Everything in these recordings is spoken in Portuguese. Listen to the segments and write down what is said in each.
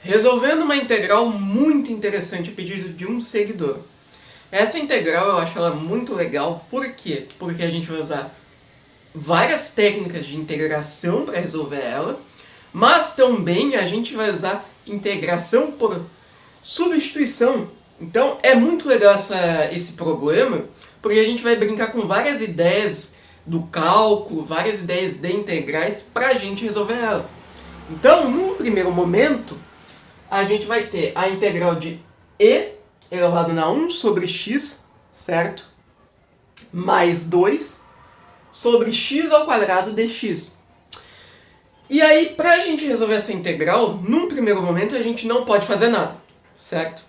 Resolvendo uma integral muito interessante a pedido de um seguidor. Essa integral eu acho ela muito legal, por quê? Porque a gente vai usar várias técnicas de integração para resolver ela, mas também a gente vai usar integração por substituição. Então é muito legal esse problema, porque a gente vai brincar com várias ideias do cálculo, várias ideias de integrais para a gente resolver ela. Então, num primeiro momento, a gente vai ter a integral de e elevado a 1 sobre x, certo? Mais 2 sobre x ao quadrado dx. E aí, para a gente resolver essa integral, num primeiro momento a gente não pode fazer nada, certo?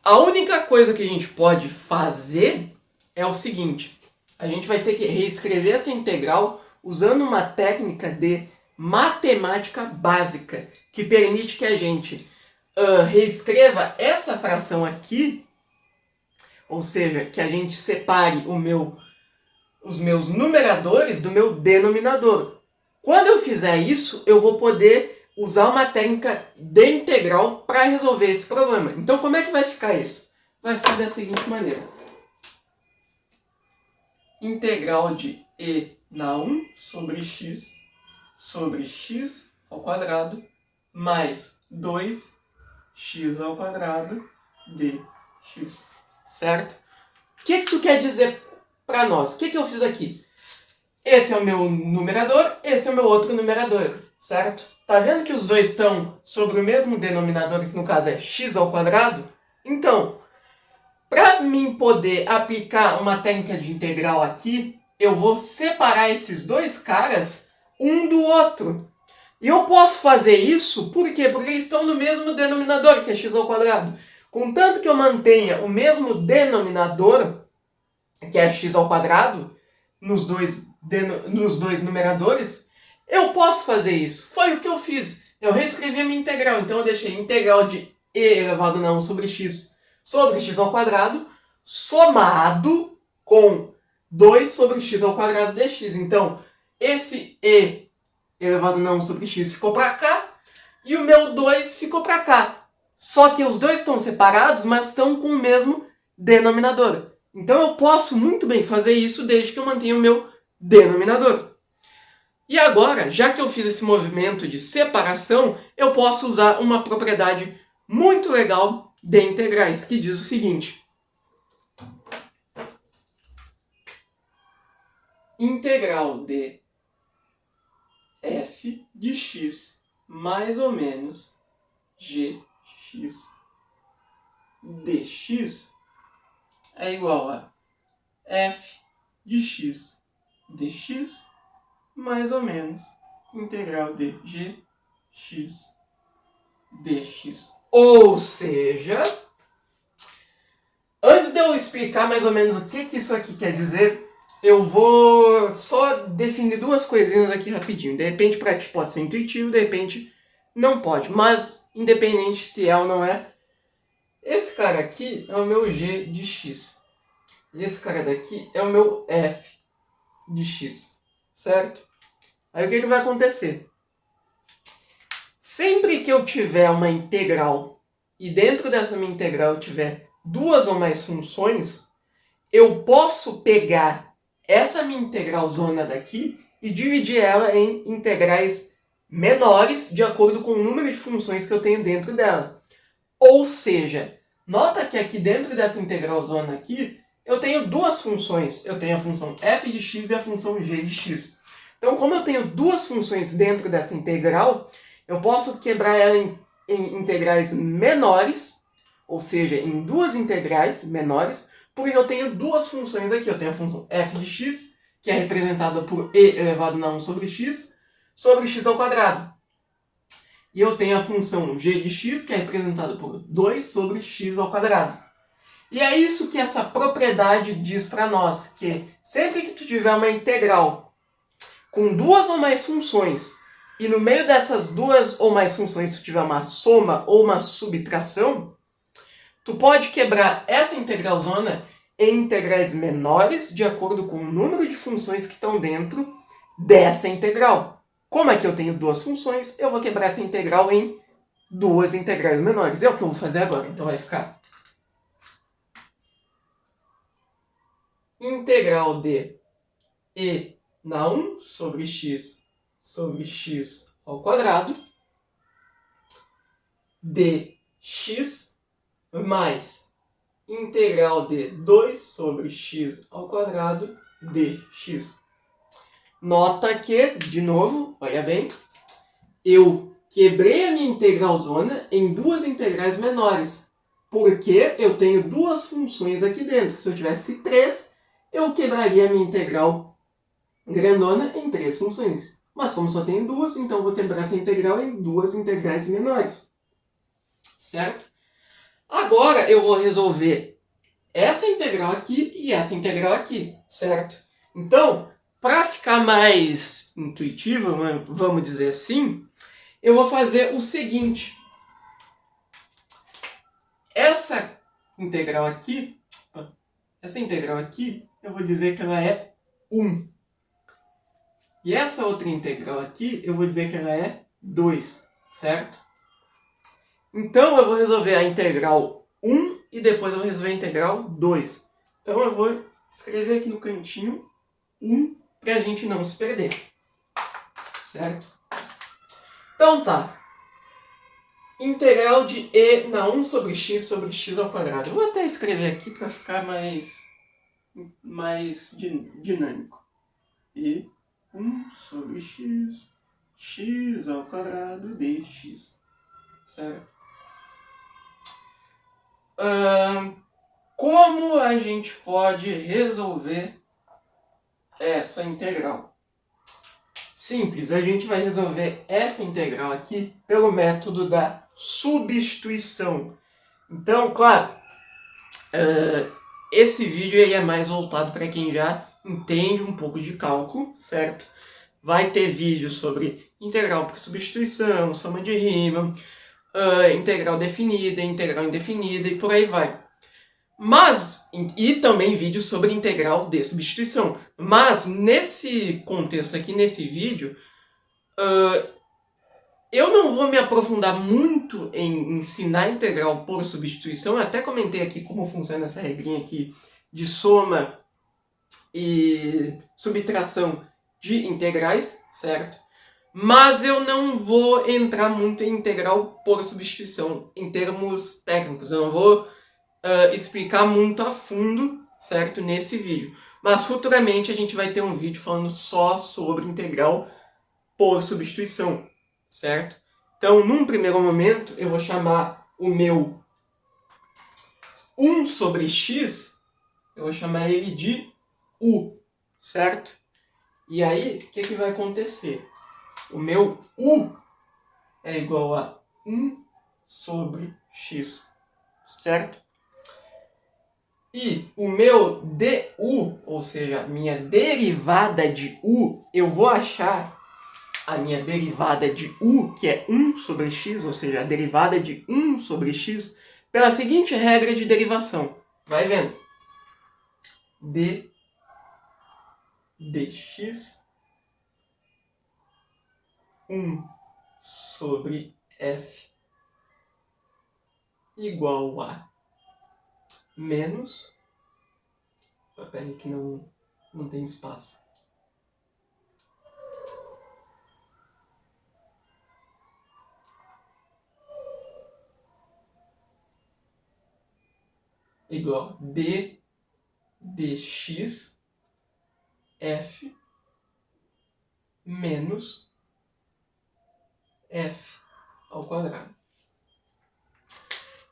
A única coisa que a gente pode fazer é o seguinte: a gente vai ter que reescrever essa integral usando uma técnica de matemática básica, que permite que a gente reescreva essa fração aqui, ou seja, que a gente separe os meus numeradores do meu denominador. Quando eu fizer isso, eu vou poder usar uma técnica de integral para resolver esse problema. Então, como é que vai ficar isso? Vai ficar da seguinte maneira. Integral de e na 1 sobre x ao quadrado mais 2x ao quadrado dx. Certo? O que isso quer dizer para nós? O que eu fiz aqui? Esse é o meu numerador, esse é o meu outro numerador, certo? Tá vendo que os dois estão sobre o mesmo denominador, que no caso é x ao quadrado? Então, para mim poder aplicar uma técnica de integral aqui, eu vou separar esses dois caras um do outro. E eu posso fazer isso, por quê? Porque eles estão no mesmo denominador, que é x ao quadrado. Contanto que eu mantenha o mesmo denominador, que é x ao quadrado, nos dois numeradores, eu posso fazer isso. Foi o que eu fiz. Eu reescrevi a minha integral. Então eu deixei integral de e elevado a 1 sobre x ao quadrado somado com 2 sobre x ao quadrado dx. Então, esse e elevado a 1 sobre x ficou para cá e o meu 2 ficou para cá. Só que os dois estão separados, mas estão com o mesmo denominador. Então eu posso muito bem fazer isso desde que eu mantenha o meu denominador. E agora, já que eu fiz esse movimento de separação, eu posso usar uma propriedade muito legal de integrais, que diz o seguinte: integral de f de x mais ou menos gx dx é igual a f de x dx mais ou menos integral de gx dx. Ou seja, antes de eu explicar mais ou menos o que isso aqui quer dizer, eu vou só definir duas coisinhas aqui rapidinho. De repente para ti pode ser intuitivo, de repente não pode. Mas, independente se é ou não é, esse cara aqui é o meu g de x. E esse cara daqui é o meu f de x. Certo? Aí o que vai acontecer? Sempre que eu tiver uma integral e dentro dessa minha integral eu tiver duas ou mais funções, eu posso pegar essa minha integralzona daqui e dividir ela em integrais menores de acordo com o número de funções que eu tenho dentro dela. Ou seja, nota que aqui dentro dessa integralzona aqui, eu tenho duas funções. Eu tenho a função f de x e a função g de x. Então, como eu tenho duas funções dentro dessa integral, eu posso quebrar ela em integrais menores, ou seja, em duas integrais menores, porque eu tenho duas funções aqui. Eu tenho a função f de x, que é representada por e elevado a 1 sobre x ao quadrado. E eu tenho a função g de x, que é representada por 2 sobre x ao quadrado. E é isso que essa propriedade diz para nós, que sempre que tu tiver uma integral com duas ou mais funções, e no meio dessas duas ou mais funções tu tiver uma soma ou uma subtração, tu pode quebrar essa integralzona em integrais menores de acordo com o número de funções que estão dentro dessa integral. Como é que eu tenho duas funções, eu vou quebrar essa integral em duas integrais menores. É o que eu vou fazer agora. Então vai ficar integral de e na 1 sobre x ao quadrado dx mais integral de 2 sobre x ao quadrado dx. Nota que, de novo, olha bem, eu quebrei a minha integralzona em duas integrais menores, porque eu tenho duas funções aqui dentro. Se eu tivesse 3, eu quebraria a minha integral grandona em 3 funções. Mas como só tenho duas, então eu vou quebrar essa integral em duas integrais menores. Certo? Agora eu vou resolver essa integral aqui e essa integral aqui, certo? Então, para ficar mais intuitivo, vamos dizer assim, eu vou fazer o seguinte. Essa integral aqui, eu vou dizer que ela é 1. E essa outra integral aqui, eu vou dizer que ela é 2, certo? Então, eu vou resolver a integral 1 e depois eu vou resolver a integral 2. Então, eu vou escrever aqui no cantinho 1 para a gente não se perder, certo? Então, tá. Integral de e na 1 sobre x ao quadrado. Eu vou até escrever aqui para ficar mais dinâmico. E 1 sobre x ao quadrado dx. Certo? Como a gente pode resolver essa integral? Simples, a gente vai resolver essa integral aqui pelo método da substituição. Então, claro, esse vídeo aí é mais voltado para quem já entende um pouco de cálculo, certo? Vai ter vídeo sobre integral por substituição, soma de Riemann, integral definida, integral indefinida e por aí vai. Mas, e também vídeos sobre integral de substituição. Mas, nesse contexto aqui, nesse vídeo, eu não vou me aprofundar muito em ensinar integral por substituição. Eu até comentei aqui como funciona essa regrinha aqui de soma e subtração de integrais, certo? Mas eu não vou entrar muito em integral por substituição em termos técnicos. Eu não vou explicar muito a fundo, certo, nesse vídeo. Mas futuramente a gente vai ter um vídeo falando só sobre integral por substituição, certo? Então, num primeiro momento, eu vou chamar o meu 1 sobre x, eu vou chamar ele de u, certo? E aí, o que vai acontecer? O meu u é igual a 1 sobre x, certo? E o meu du, ou seja, a minha derivada de u, eu vou achar a minha derivada de u, que é 1 sobre x, ou seja, a derivada de 1 sobre x, pela seguinte regra de derivação. Vai vendo. dx 1 sobre f igual a menos... Peraí que não tem espaço. Igual d dx f menos f ao quadrado.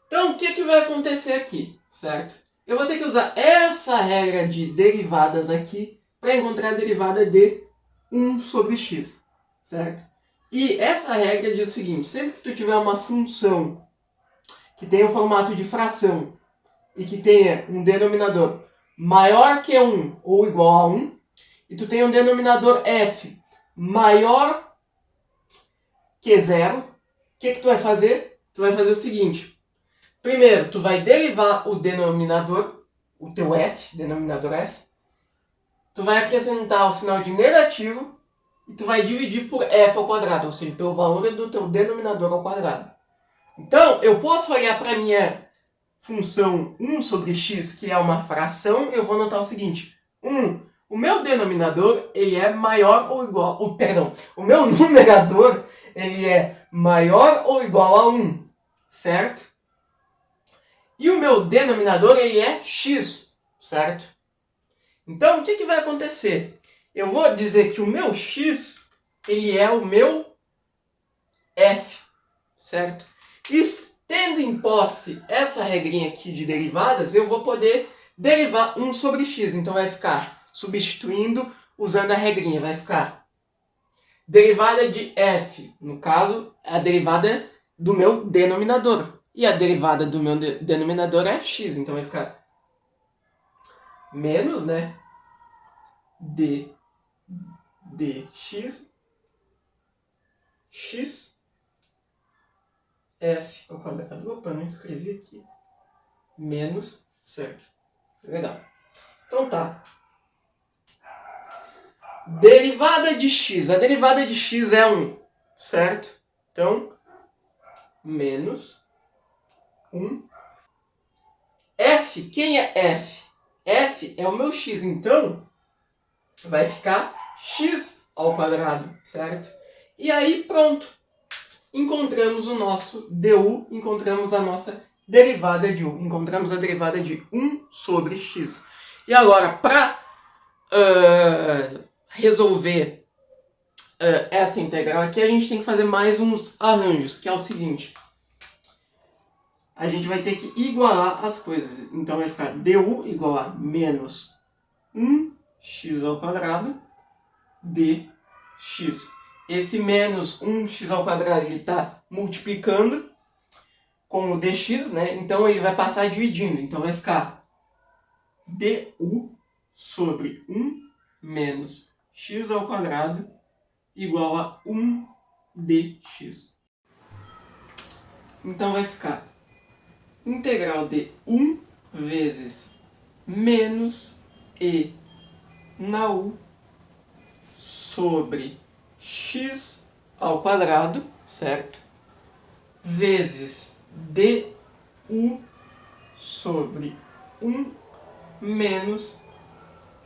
Então, o que vai acontecer aqui, certo? Eu vou ter que usar essa regra de derivadas aqui para encontrar a derivada de 1 sobre x, certo? E essa regra diz o seguinte: sempre que tu tiver uma função que tenha o formato de fração e que tenha um denominador maior que 1 ou igual a 1, e tu tenha um denominador f maior que 0, o que tu vai fazer? Tu vai fazer o seguinte. Primeiro, tu vai derivar o denominador, o teu f, denominador f. Tu vai acrescentar o sinal de negativo e tu vai dividir por f ao quadrado, ou seja, pelo valor do teu denominador ao quadrado. Então, eu posso olhar para a minha função 1 sobre x, que é uma fração, eu vou notar o seguinte. O meu denominador, ele é maior ou igual... o meu numerador, ele é maior ou igual a 1, certo? E o meu denominador, ele é x, certo? Então, o que vai acontecer? Eu vou dizer que o meu x, ele é o meu f, certo? E tendo em posse essa regrinha aqui de derivadas, eu vou poder derivar 1 sobre x. Então, vai ficar, substituindo, usando a regrinha, vai ficar derivada de f, no caso, a derivada do meu denominador. E a derivada do meu denominador é x, então vai ficar menos, né, dx, x, f ao quadrado. Opa, não escrevi aqui. Menos, certo. Legal. Então tá. Derivada de x. A derivada de x é 1, certo? Então, menos 1. F, quem é f? F é o meu x, então vai ficar x ao quadrado, certo? E aí, pronto. Encontramos o nosso du, encontramos a nossa derivada de u. Encontramos a derivada de 1 sobre x. E agora, para resolver essa integral aqui, a gente tem que fazer mais uns arranjos, que é o seguinte. A gente vai ter que igualar as coisas. Então vai ficar du igual a menos 1x ao quadrado dx. Esse menos 1x ao quadrado ele está multiplicando com o dx, né? Então ele vai passar dividindo. Então vai ficar du sobre 1 menos x ao quadrado igual a 1 dx. Então vai ficar integral de 1 vezes menos e na u sobre x ao quadrado, certo? Vezes du sobre 1 menos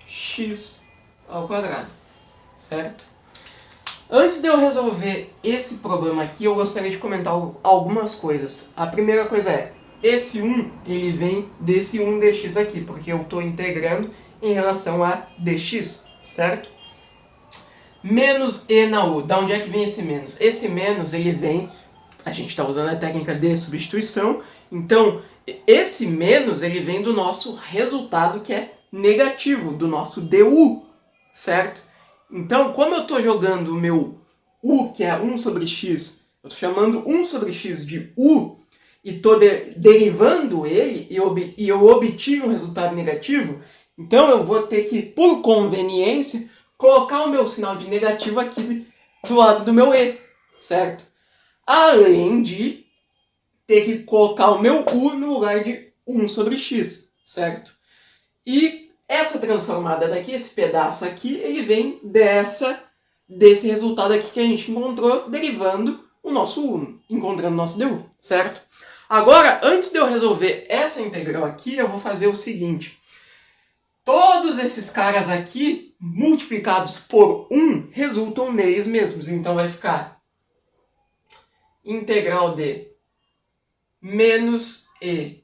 x ao quadrado, certo? Antes de eu resolver esse problema aqui, eu gostaria de comentar algumas coisas. A primeira coisa é, esse 1, ele vem desse 1 dx aqui, porque eu estou integrando em relação a dx, certo? Menos e na u, da onde é que vem esse menos? Esse menos, ele vem, a gente está usando a técnica de substituição, então esse menos, ele vem do nosso resultado que é negativo, do nosso du, certo? Então, como eu estou jogando o meu u, que é 1 sobre x, eu estou chamando 1 sobre x de u, e estou derivando ele, e eu obtive um resultado negativo, então eu vou ter que, por conveniência, colocar o meu sinal de negativo aqui do lado do meu e, certo? Além de ter que colocar o meu u no lugar de 1 sobre x, certo? E essa transformada daqui, esse pedaço aqui, ele vem desse resultado aqui que a gente encontrou derivando o nosso u, encontrando o nosso du, certo? Agora, antes de eu resolver essa integral aqui, eu vou fazer o seguinte. Todos esses caras aqui, multiplicados por 1, resultam neles mesmos. Então vai ficar integral de menos e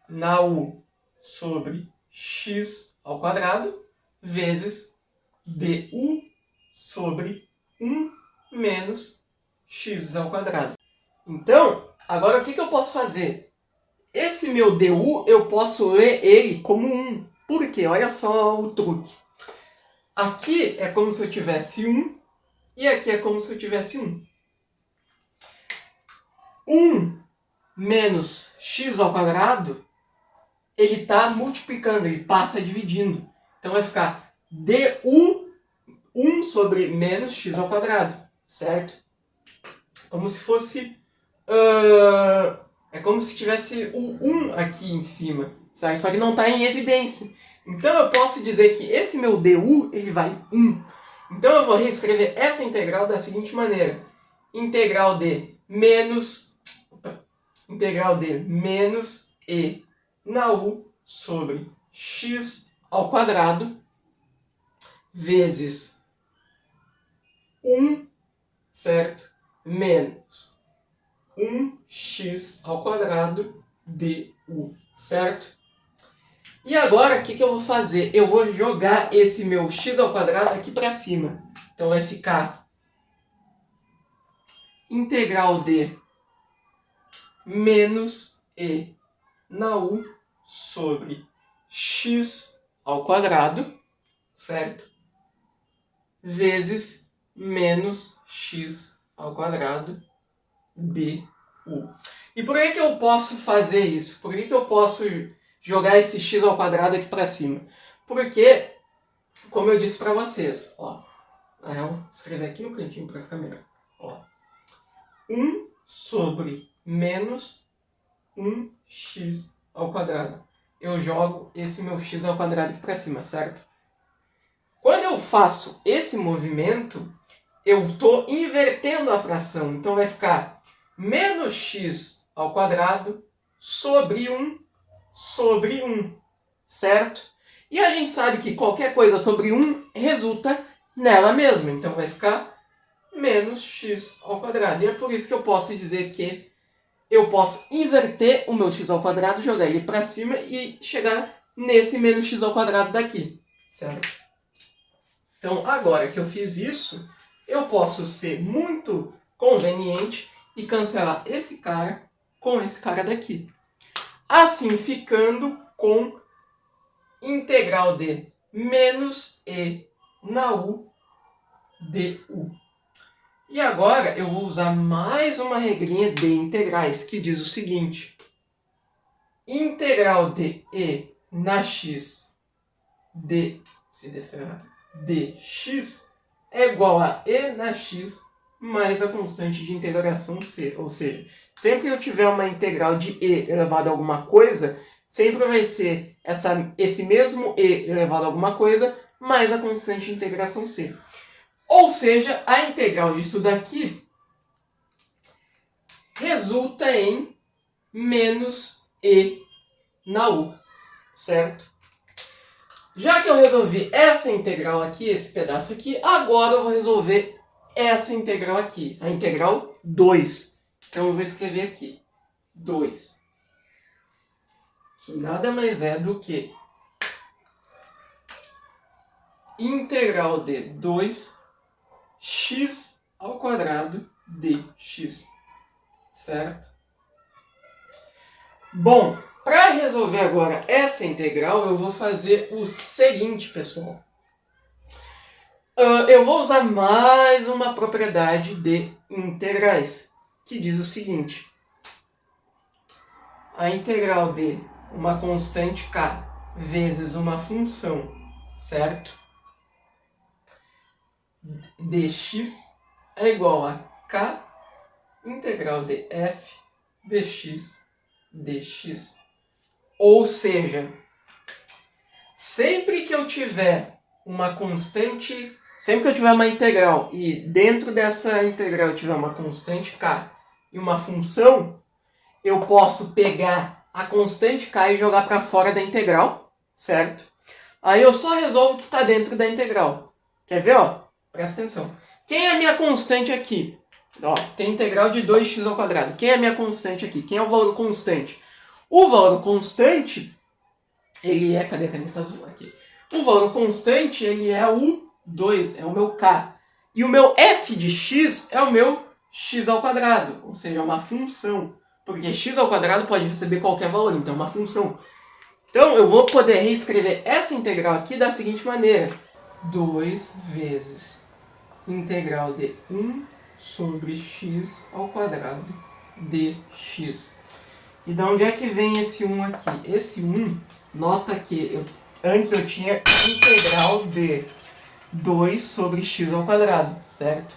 na u sobre x ao quadrado vezes du sobre 1 menos x ao quadrado. Então, agora o que eu posso fazer? Esse meu du, eu posso ler ele como 1. Por quê? Olha só o truque. Aqui é como se eu tivesse 1 e aqui é como se eu tivesse 1. 1 menos x ao quadrado, ele está multiplicando, ele passa dividindo. Então vai ficar du 1 sobre menos x ao quadrado, certo? Como se fosse... é como se tivesse o 1 aqui em cima, certo? Só que não está em evidência. Então eu posso dizer que esse meu du, ele vale 1. Então eu vou reescrever essa integral da seguinte maneira. Integral de menos integral de menos e na u sobre x ao quadrado vezes 1, certo? Menos 1x ao quadrado du, certo? E agora, o que eu vou fazer? Eu vou jogar esse meu x ao quadrado aqui para cima. Então, vai ficar integral de menos e na u sobre x ao quadrado, certo? Vezes menos x ao quadrado du. E por que eu posso fazer isso? Por que eu posso jogar esse x ao quadrado aqui para cima? Porque, como eu disse para vocês, ó, eu vou escrever aqui no cantinho para ficar melhor. Ó, 1 sobre menos 1x ao quadrado. Eu jogo esse meu x ao quadrado aqui para cima, certo? Quando eu faço esse movimento, eu estou invertendo a fração. Então vai ficar menos x ao quadrado sobre 1, certo? E a gente sabe que qualquer coisa sobre 1 resulta nela mesma. Então vai ficar menos x ao quadrado. E é por isso que eu posso dizer que eu posso inverter o meu x ao quadrado, jogar ele para cima e chegar nesse menos x ao quadrado daqui, certo? Então, agora que eu fiz isso, eu posso ser muito conveniente e cancelar esse cara com esse cara daqui. Assim, ficando com integral de menos e na u du. E agora eu vou usar mais uma regrinha de integrais, que diz o seguinte. Integral de e na x dx é igual a e na x mais a constante de integração c. Ou seja, sempre que eu tiver uma integral de e elevado a alguma coisa, sempre vai ser esse mesmo e elevado a alguma coisa mais a constante de integração c. Ou seja, a integral disso daqui resulta em menos e na u, certo? Já que eu resolvi essa integral aqui, esse pedaço aqui, agora eu vou resolver essa integral aqui, a integral 2. Então eu vou escrever aqui 2, que nada mais é do que integral de 2x ao quadrado dx, certo? Bom, para resolver agora essa integral, eu vou fazer o seguinte, pessoal. Eu vou usar mais uma propriedade de integrais, que diz o seguinte. A integral de uma constante k vezes uma função, certo? Dx é igual a k integral de f dx dx. Ou seja, sempre que eu tiver uma constante, sempre que eu tiver uma integral e dentro dessa integral eu tiver uma constante k e uma função, eu posso pegar a constante k e jogar para fora da integral, certo? Aí eu só resolvo o que está dentro da integral. Quer ver? Ó? Presta atenção. Quem é a minha constante aqui? Ó, tem integral de 2x ao quadrado. Quem é a minha constante aqui? Quem é o valor constante? O valor constante, ele é... Cadê a caneta azul? Aqui. O valor constante, ele é o 2, é o meu k. E o meu f de x é o meu x ao quadrado, ou seja, é uma função. Porque x ao quadrado pode receber qualquer valor, então é uma função. Então, eu vou poder reescrever essa integral aqui da seguinte maneira. 2 vezes integral de 1 sobre x ao quadrado dx. E de onde é que vem esse 1 aqui? Esse 1, nota que antes eu tinha integral de 2 sobre x ao quadrado, certo?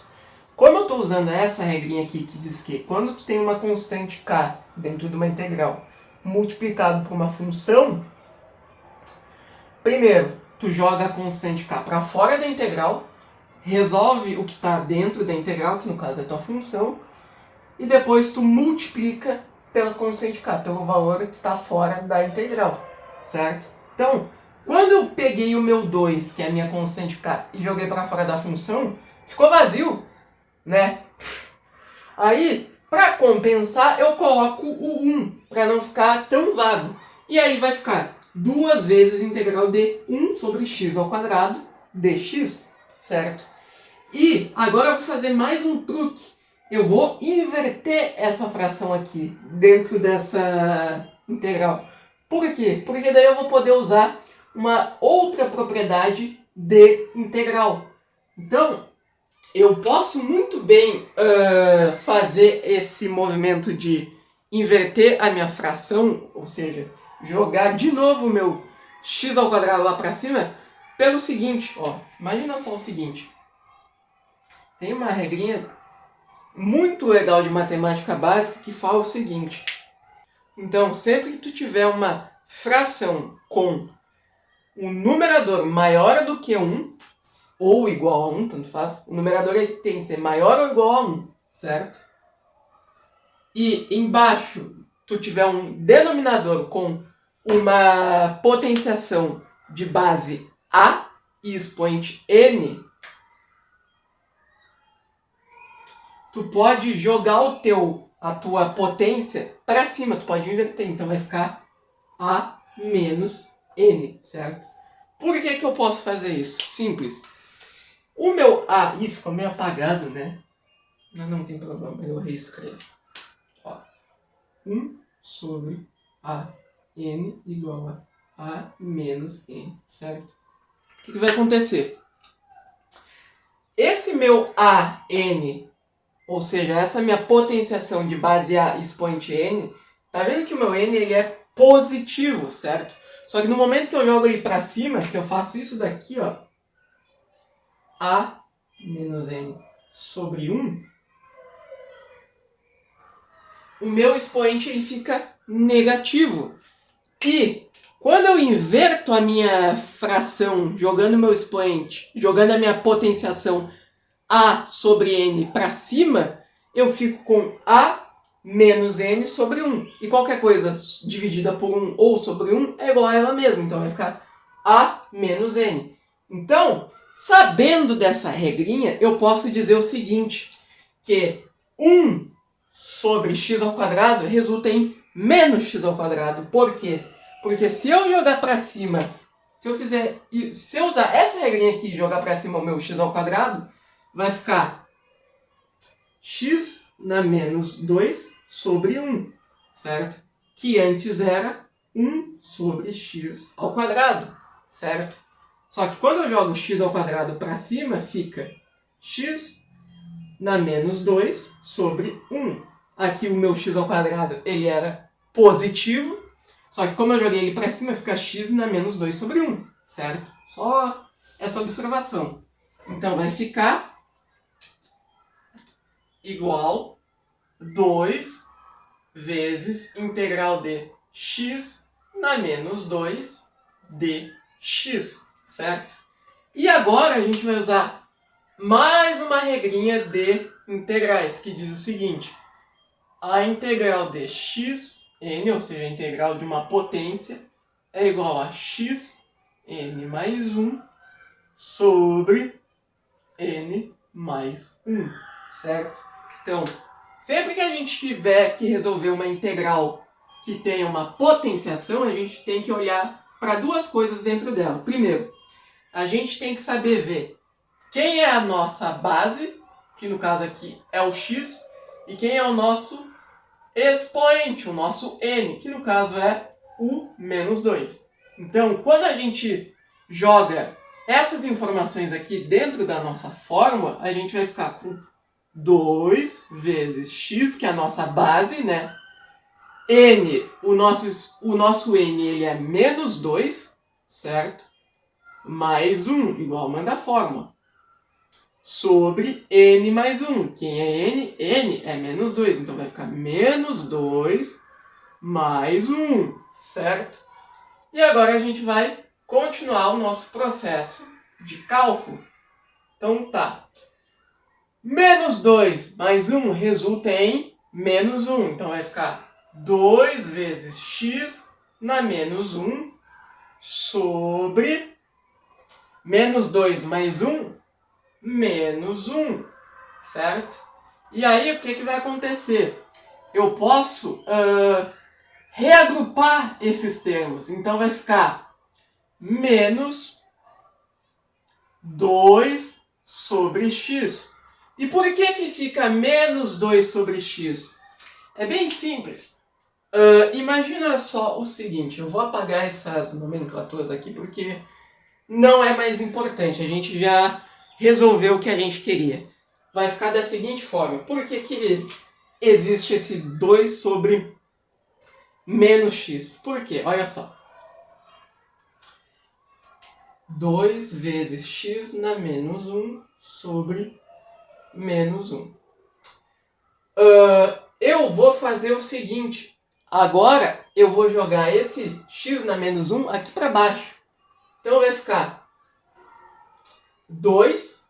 Como eu estou usando essa regrinha aqui que diz que quando tu tem uma constante k dentro de uma integral multiplicado por uma função, primeiro, tu joga a constante k para fora da integral, resolve o que está dentro da integral, que no caso é a tua função, e depois tu multiplica pela constante k, pelo valor que está fora da integral, certo? Então, quando eu peguei o meu 2, que é a minha constante k, e joguei para fora da função, ficou vazio, né? Aí, para compensar, eu coloco o 1, para não ficar tão vago. E aí vai ficar 2 vezes integral de 1 sobre x ao quadrado dx, certo? E agora eu vou fazer mais um truque. Eu vou inverter essa fração aqui dentro dessa integral. Por quê? Porque daí eu vou poder usar uma outra propriedade de integral. Então, eu posso muito bem fazer esse movimento de inverter a minha fração, ou seja, jogar de novo o meu x ao quadrado lá para cima, pelo seguinte, ó, imagina só o seguinte. Tem uma regrinha muito legal de matemática básica que fala o seguinte. Então, sempre que tu tiver uma fração com um numerador maior do que 1, ou igual a 1, tanto faz, o numerador ele tem que ser maior ou igual a 1, certo? E embaixo tu tiver um denominador com uma potenciação de base A e expoente N, tu pode jogar a tua potência para cima, tu pode inverter, então vai ficar A menos N, certo? Por que eu posso fazer isso? Simples. O meu A, ficou meio apagado, né? Mas não tem problema, eu reescrevo. Ó, 1 sobre A N igual a menos N, certo? O que vai acontecer? Esse meu A N, ou seja, essa minha potenciação de base A expoente N, tá vendo que o meu N ele é positivo, certo? Só que no momento que eu jogo ele para cima, que eu faço isso daqui, ó, A menos N sobre 1, o meu expoente ele fica negativo. E quando eu inverto a minha fração, jogando meu expoente, jogando a minha potenciação A sobre N para cima, eu fico com A menos N sobre 1. E qualquer coisa dividida por 1 ou sobre 1 é igual a ela mesma. Então vai ficar A menos N. Então, sabendo dessa regrinha, eu posso dizer o seguinte, que 1 sobre x ao quadrado resulta em menos x ao quadrado. Por quê? Porque se eu jogar para cima, se eu usar essa regrinha aqui e jogar para cima o meu x ao quadrado, vai ficar x na menos 2 sobre 1, certo? Que antes era 1 sobre x ao quadrado, certo? Só que quando eu jogo x ao quadrado para cima, fica x na menos 2 sobre 1. Aqui o meu x ao quadrado ele era positivo, só que como eu joguei ele para cima, fica x na menos 2 sobre 1, certo? Só essa observação. Então vai ficar igual 2 vezes integral de x na menos 2 dx, certo? E agora a gente vai usar mais uma regrinha de integrais, que diz o seguinte. A integral de xn, ou seja, a integral de uma potência, é igual a xn mais 1 sobre n mais 1, certo? Então, sempre que a gente tiver que resolver uma integral que tenha uma potenciação, a gente tem que olhar para duas coisas dentro dela. Primeiro, a gente tem que saber ver quem é a nossa base, que no caso aqui é o x, e quem é o nosso expoente, o nosso n, que no caso é o menos 2. Então, quando a gente joga essas informações aqui dentro da nossa fórmula, a gente vai ficar com 2 vezes x, que é a nossa base, né? N, o nosso n ele é menos 2, certo? Mais 1, igual manda a fórmula. Sobre n mais 1. Quem é n? N é menos 2, então vai ficar menos 2 mais 1, certo? E agora a gente vai continuar o nosso processo de cálculo. Então tá. Menos 2 mais 1 resulta em menos 1. Então vai ficar 2 vezes x na menos 1 sobre menos 2 mais 1, menos 1, certo? E aí, o que vai acontecer? Eu posso reagrupar esses termos. Então, vai ficar menos 2 sobre x. E por que fica menos 2 sobre x? É bem simples. Imagina só o seguinte, eu vou apagar essas nomenclaturas aqui porque não é mais importante, a gente já resolveu o que a gente queria. Vai ficar da seguinte forma, por que existe esse 2 sobre menos x? Por quê? Olha só. 2 vezes x na menos 1 sobre menos 1. Eu vou fazer o seguinte. Agora eu vou jogar esse x na menos 1 aqui para baixo. Então vai ficar 2.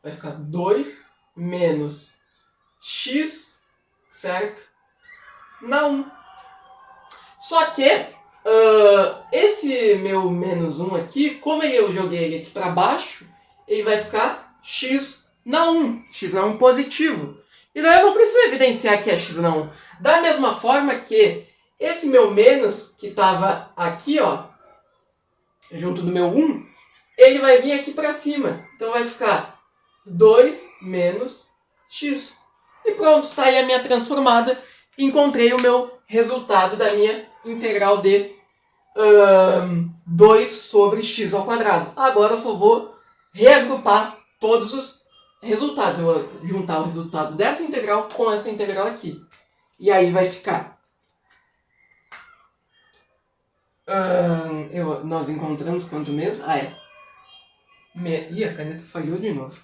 Vai ficar 2 menos x, certo? Na 1. Só que esse meu menos 1 aqui, como eu joguei ele aqui para baixo, ele vai ficar x na 1. X na 1 positivo. E daí eu não preciso evidenciar que é x na 1. Da mesma forma que esse meu menos, que estava aqui, ó, junto do meu 1, ele vai vir aqui para cima. Então vai ficar 2 menos x. E pronto, tá aí a minha transformada. Encontrei o meu resultado da minha integral de 2 sobre x ao quadrado. Agora eu só vou reagrupar todos os resultados. Eu vou juntar o resultado dessa integral com essa integral aqui. E aí vai ficar... nós encontramos quanto mesmo? Ih, a caneta falhou de novo.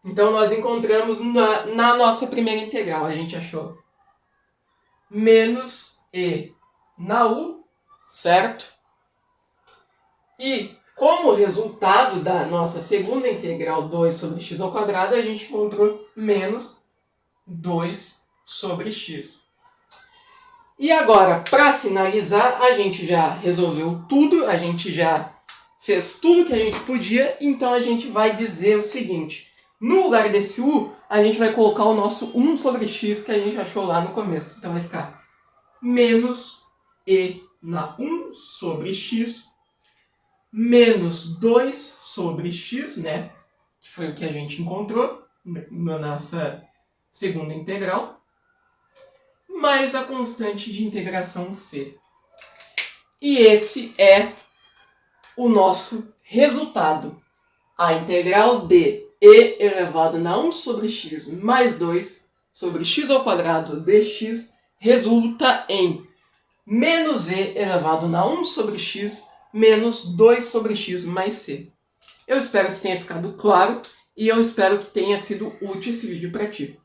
Então nós encontramos na nossa primeira integral. A gente achou menos e na u, certo? E como resultado da nossa segunda integral 2 sobre x ao quadrado, a gente encontrou menos 2 sobre x. E agora, para finalizar, a gente já resolveu tudo, a gente já fez tudo que a gente podia, então a gente vai dizer o seguinte: no lugar desse u, a gente vai colocar o nosso 1 sobre x que a gente achou lá no começo. Então vai ficar menos e na 1 sobre x, menos 2 sobre x, né? Que foi o que a gente encontrou na nossa segunda integral, mais a constante de integração c. E esse é o nosso resultado. A integral de e elevado na 1 sobre x mais 2 sobre x ao quadrado dx resulta em menos e elevado na 1 sobre x menos 2 sobre x mais c. Eu espero que tenha ficado claro e eu espero que tenha sido útil esse vídeo para ti.